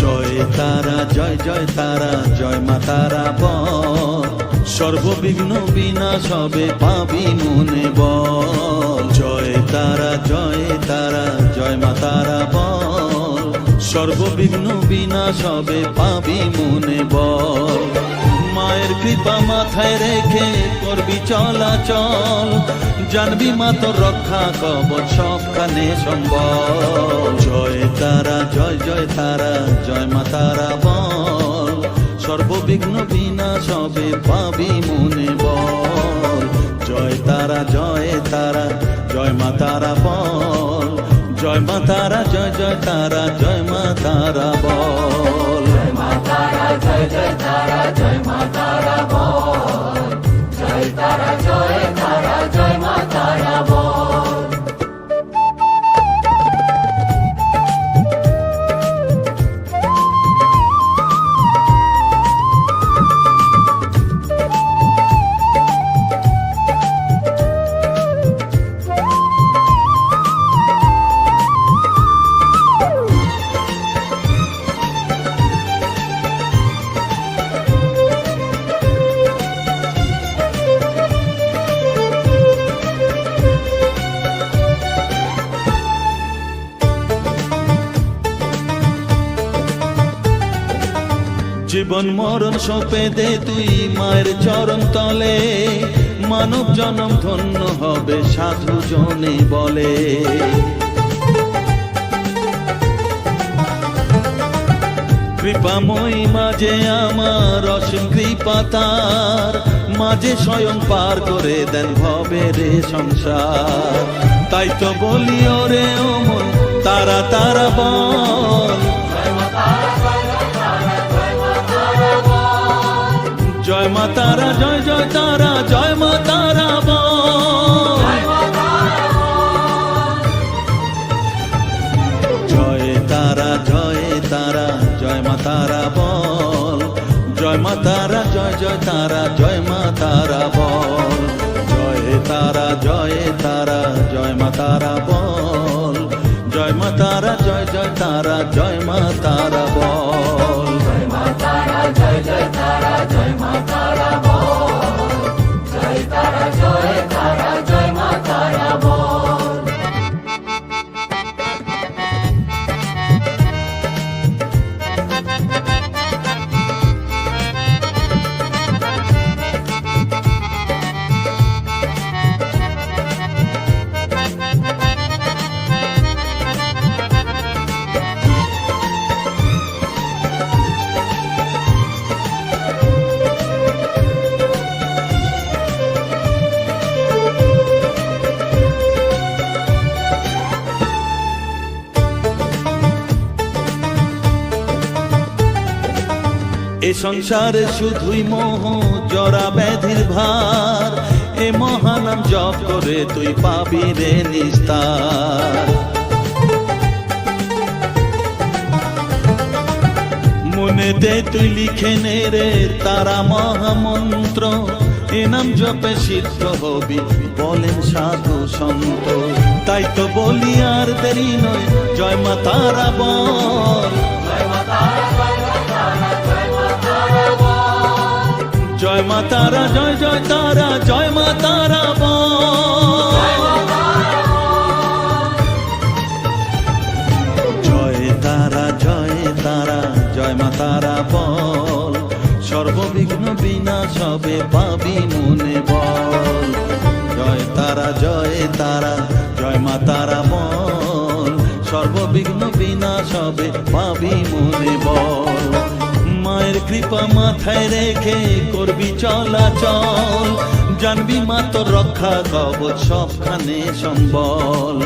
জয় তারা জয় জয় তারা জয় মা তারা বল, সর্ববিঘ্ন বিনাশ হবে পাবি মনে বল। জয় তারা জয় তারা জয় মা তারা বল, সর্ববিঘ্ন বিনাশ হবে পাবি মনে বল। মায়ের কৃপা মাথায় রেখে করবি চলাচল, জানবি মা তোর রক্ষা কবচ সবখানে সম্বল। জয় তারা জয় জয় তারা জয় মা তারা বল, সর্ববিঘ্ন বিনাশ হবে পাবি মনে বল। জয় তারা জয় তারা জয় মা তারা বল, জয় মা তারা জয় জয় তারা জয় মা তারা বল। জয় মা তারা জয় জয় তারা জয় মা তারা বল, জয় তারা জয় তারা জয় মা তারা বল। জীবন মরণ সঁপে দে তুই মায়ের চরণ তলে, মানব জনম ধন্য হবে সাধু জনে বলে। কৃপাময়ী মাঝে আমার অসীম কৃপা তার, মাঝে স্বয়ং পার করে দেন ভবের সংসার। তাই তো বলি ওরে ও মন তারা তারা বল, জয় মা তারা জয় জয় তারা জয় মা তারা বল। জয় তারা জয় তারা জয় মা তারা বল, জয় মা তারা জয় জয় তারা জয় মা তারা বল। জয় তারা জয় তারা জয় মা তারা বল, জয় মা তারা জয় জয় তারা জয় মা তারা বল। জয় মা তারা জয় জয় তারা জয় মা তারা বল, জয় তারা জয় তারা জয় মা তারা বল। এ সংসারে শুধুই মোহ জরা ব্যাধির ভার, এ মহানাম জপ করে তুই পাবি রে নিস্তার। মনেতে তুই লিখে নে রে তারা মহামন্ত্র, এ নাম জপে সিদ্ধ হবি বলেন সাধু সন্ত। তাই তো বলি আর দেরি নয় জয় মা তারা বল, জয় মা তারা জয় জয় তারা জয় মা তারা বল। জয় তারা জয় তারা জয় মা তারা বল, সর্ববিঘ্ন বিনাশ হবে পাবি মনে বল। জয় তারা জয় তারা জয় মা তারা বল, সর্ববিঘ্ন বিনাশ হবে পাবি মনে বল। মায়ের কৃপা মাথায় রেখে করবি চলাচল, জানবি মা তোর রক্ষা কবচ সবখানে সম্বল।